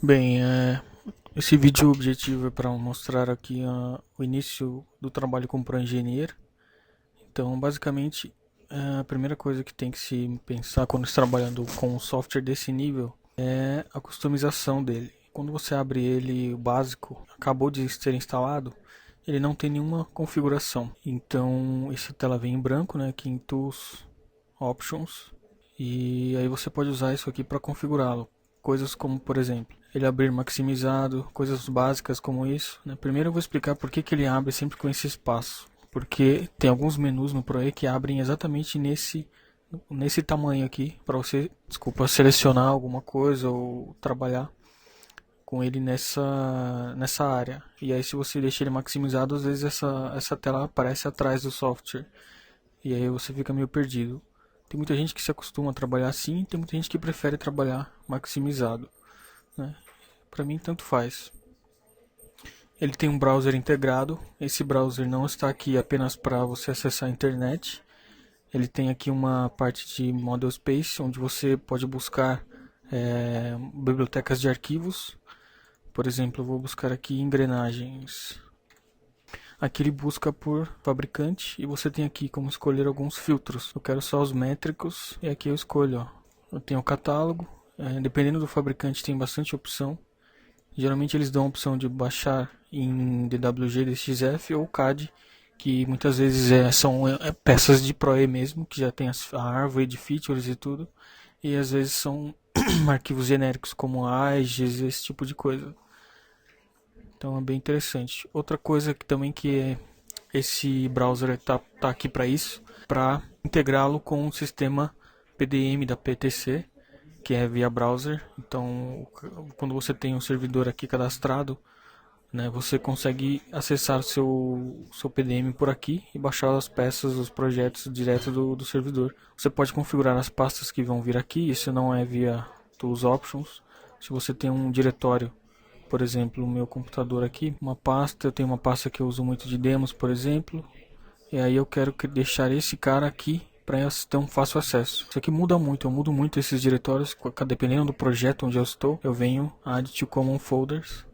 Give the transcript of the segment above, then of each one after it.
Bem, esse vídeo o objetivo é para mostrar aqui o início do trabalho como ProEngineer. Então, basicamente, a primeira coisa que tem que se pensar quando está trabalhando com um software desse nível é a customização dele. Quando você abre ele, o básico, acabou de ser instalado, ele não tem nenhuma configuração. Então, esse tela vem em branco, né, aqui em Tools, Options, e aí você pode usar isso aqui para configurá-lo. Coisas como, por exemplo, ele abrir maximizado, coisas básicas como isso, né? Primeiro eu vou explicar por que ele abre sempre com esse espaço. Porque tem alguns menus no ProE que abrem exatamente nesse tamanho aqui, para você, desculpa, selecionar alguma coisa ou trabalhar com ele nessa área. E aí se você deixa ele maximizado, às vezes essa tela aparece atrás do software. E aí você fica meio perdido. Tem muita gente que se acostuma a trabalhar assim, tem muita gente que prefere trabalhar maximizado, né? Para mim tanto faz. Ele tem um browser integrado. Esse browser não está aqui apenas para você acessar a internet. Ele tem aqui uma parte de Model Space, onde você pode buscar bibliotecas de arquivos. Por exemplo, eu vou buscar aqui engrenagens. Aqui ele busca por fabricante e você tem aqui como escolher alguns filtros. Eu quero só os métricos e aqui eu escolho. Ó. Eu tenho o catálogo, dependendo do fabricante tem bastante opção. Geralmente eles dão a opção de baixar em DWG, DXF ou CAD, que muitas vezes são peças de ProE mesmo, que já tem a árvore de features e tudo. E às vezes são arquivos genéricos como AIGES, esse tipo de coisa. Então é bem interessante. Outra coisa que também esse browser está aqui para isso, para integrá-lo com o sistema PDM da PTC, que é via browser. Então, quando você tem um servidor aqui cadastrado, né, você consegue acessar o seu PDM por aqui e baixar as peças, os projetos direto do servidor. Você pode configurar as pastas que vão vir aqui, isso não é via Tools Options. Se você tem um diretório, por exemplo, o meu computador aqui, uma pasta, eu tenho uma pasta que eu uso muito de demos, por exemplo, e aí eu quero deixar esse cara aqui para ter um fácil acesso. Isso aqui muda muito, eu mudo muito esses diretórios, dependendo do projeto onde eu estou, eu venho Add to Common Folders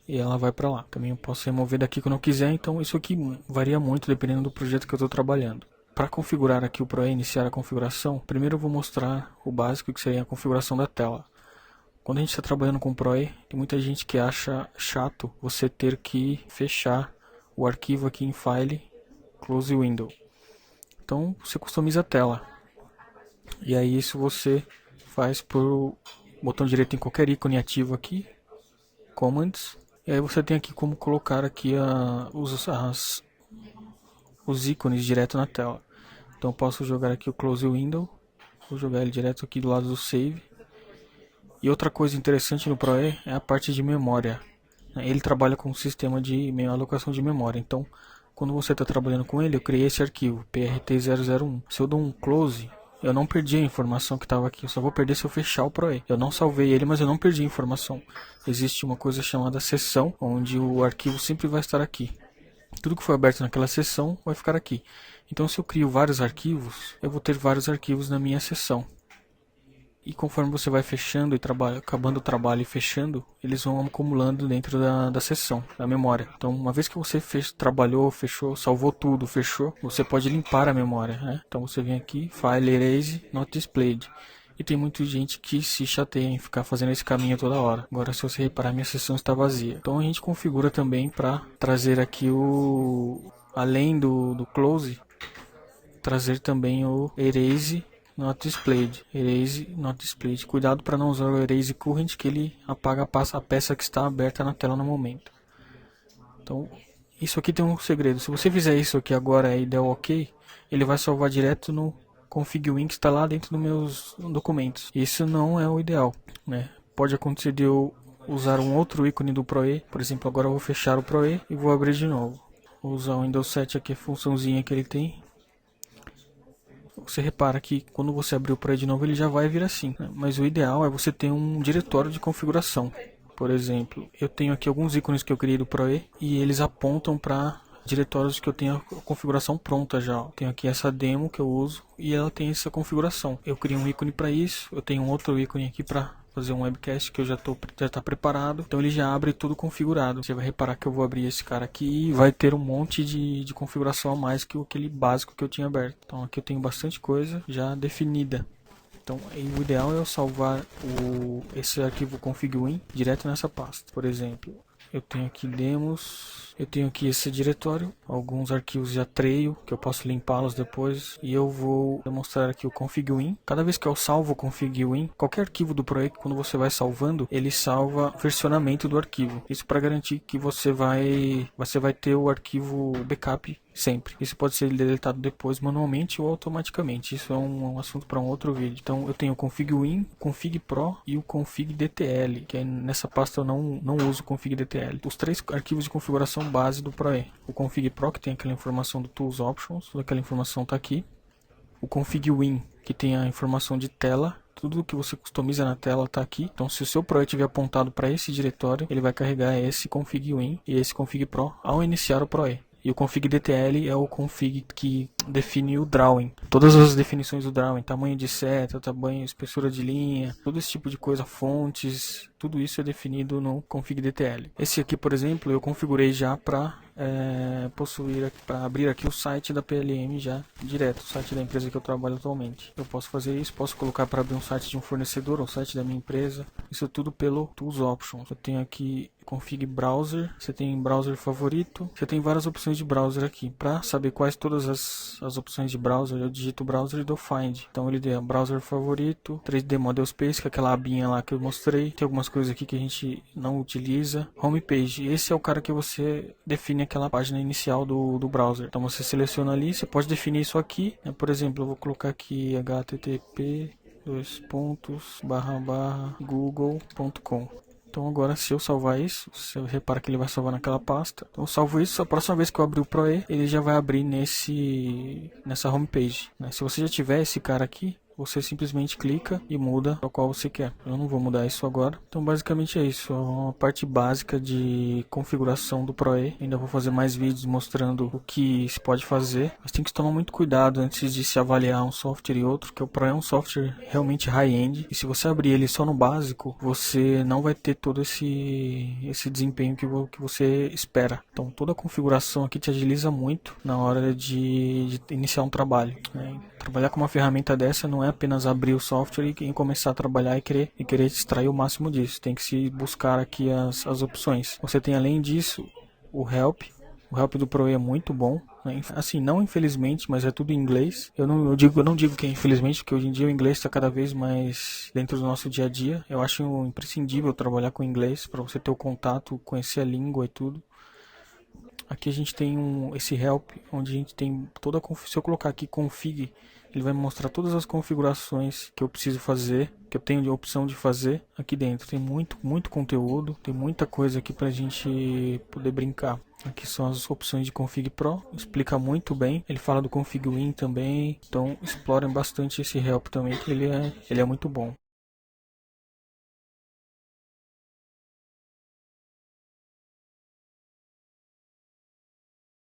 e ela vai para lá. Também eu posso remover daqui quando eu quiser, então isso aqui varia muito dependendo do projeto que eu estou trabalhando. Para configurar aqui o ProE, iniciar a configuração, primeiro eu vou mostrar o básico, que seria a configuração da tela. Quando a gente está trabalhando com ProE, tem muita gente que acha chato você ter que fechar o arquivo aqui em File, Close Window. Então você customiza a tela. E aí isso você faz por botão direito em qualquer ícone ativo aqui, Commands. E aí você tem aqui como colocar aqui os ícones direto na tela. Então eu posso jogar aqui o Close Window, vou jogar ele direto aqui do lado do Save. E outra coisa interessante no ProE é a parte de memória. Ele trabalha com um sistema de alocação de memória. Então, quando você está trabalhando com ele, eu criei esse arquivo, PRT001. Se eu dou um close, eu não perdi a informação que estava aqui. Eu só vou perder se eu fechar o ProE. Eu não salvei ele, mas eu não perdi a informação. Existe uma coisa chamada seção, onde o arquivo sempre vai estar aqui. Tudo que foi aberto naquela seção vai ficar aqui. Então, se eu crio vários arquivos, eu vou ter vários arquivos na minha seção. E conforme você vai fechando e acabando o trabalho e fechando, eles vão acumulando dentro da seção, da memória. Então, uma vez que você trabalhou, fechou, salvou tudo, fechou, você pode limpar a memória, né? Então você vem aqui, File Erase, Not Displayed. E tem muita gente que se chateia em ficar fazendo esse caminho toda hora. Agora, se você reparar, minha seção está vazia. Então a gente configura também para trazer aqui além do Close, trazer também o Erase Not Displayed. Erase Not Displayed. Cuidado para não usar o Erase Current, que ele apaga a peça que está aberta na tela no momento. Então, isso aqui tem um segredo. Se você fizer isso aqui agora e der OK, ele vai salvar direto no config.win que está lá dentro dos meus documentos. Isso não é o ideal, né? Pode acontecer de eu usar um outro ícone do ProE. Por exemplo, agora eu vou fechar o ProE e vou abrir de novo. Vou usar o Windows 7 aqui, a funçãozinha que ele tem. Você repara que quando você abrir o ProE de novo ele já vai vir assim, né? Mas o ideal é você ter um diretório de configuração. Por exemplo, eu tenho aqui alguns ícones que eu criei do ProE e eles apontam para diretórios que eu tenho a configuração pronta já. Tenho aqui essa demo que eu uso e ela tem essa configuração. Eu criei um ícone para isso, eu tenho um outro ícone aqui para fazer um webcast que eu já tá preparado. Então ele já abre tudo configurado. Você vai reparar que eu vou abrir esse cara aqui e vai ter um monte de configuração a mais que aquele básico que eu tinha aberto. Então aqui eu tenho bastante coisa já definida. Então o ideal é eu salvar esse arquivo config.win direto nessa pasta. Por exemplo, eu tenho aqui demos, eu tenho aqui esse diretório, alguns arquivos já trail, que eu posso limpá-los depois, e eu vou demonstrar aqui o config.win. Cada vez que eu salvo o config.win, qualquer arquivo do projeto, quando você vai salvando, ele salva o versionamento do arquivo. Isso para garantir que você vai ter o arquivo backup sempre. Isso pode ser deletado depois manualmente ou automaticamente. Isso é um assunto para um outro vídeo. Então eu tenho o config.win, config pro e o config.dtl, que nessa pasta eu não uso o config.dtl. Os 3 arquivos de configuração base do ProE. O config pro, que tem aquela informação do tools options, aquela informação está aqui. O config.win, que tem a informação de tela. Tudo que você customiza na tela está aqui. Então, se o seu ProE estiver apontado para esse diretório, ele vai carregar esse config.win e esse config pro ao iniciar o ProE. E o config.dtl é o config que define o drawing. Todas as definições do drawing, tamanho de seta, tamanho, espessura de linha, todo esse tipo de coisa, fontes, tudo isso é definido no config.dtl. Esse aqui, por exemplo, eu configurei já para para abrir aqui o site da PLM já direto, o site da empresa que eu trabalho atualmente. Eu posso fazer isso, posso colocar para abrir um site de um fornecedor ou site da minha empresa. Isso tudo pelo Tools Options. Eu tenho aqui config browser, você tem browser favorito, você tem várias opções de browser aqui. Para saber quais todas as opções de browser, eu digito browser e dou find. Então ele deu browser favorito, 3D Model Space, que é aquela abinha lá que eu mostrei. Tem algumas coisas aqui que a gente não utiliza. Homepage, esse é o cara que você define aquela página inicial do browser. Então você seleciona ali, você pode definir isso aqui, né? Por exemplo, eu vou colocar aqui http://google.com. Então agora, se eu salvar isso, você repara que ele vai salvar naquela pasta. Então eu salvo isso, a próxima vez que eu abrir o ProE, ele já vai abrir nessa homepage, né? Se você já tiver esse cara aqui, você simplesmente clica e muda para qual você quer. Eu não vou mudar isso agora. Então basicamente é isso, é uma parte básica de configuração do ProE. Ainda vou fazer mais vídeos mostrando o que se pode fazer, mas tem que tomar muito cuidado antes de se avaliar um software e outro, porque o ProE é um software realmente high-end, e se você abrir ele só no básico, você não vai ter todo esse desempenho que você espera. Então toda a configuração aqui te agiliza muito na hora de iniciar um trabalho, né? Trabalhar com uma ferramenta dessa não é apenas abrir o software e começar a trabalhar e querer extrair o máximo disso. Tem que se buscar aqui as opções. Você tem, além disso, o Help. O Help do ProE é muito bom, né? Assim, não infelizmente, mas é tudo em inglês. Eu não digo que é infelizmente, porque hoje em dia o inglês está cada vez mais dentro do nosso dia a dia. Eu acho imprescindível trabalhar com inglês para você ter o contato, conhecer a língua e tudo. Aqui a gente tem esse help, onde a gente tem toda a se eu colocar aqui config, ele vai me mostrar todas as configurações que eu preciso fazer, que eu tenho de opção de fazer aqui dentro. Tem muito conteúdo, tem muita coisa aqui pra gente poder brincar. Aqui são as opções de config pro, explica muito bem. Ele fala do config win também, então explorem bastante esse help também, que ele é muito bom.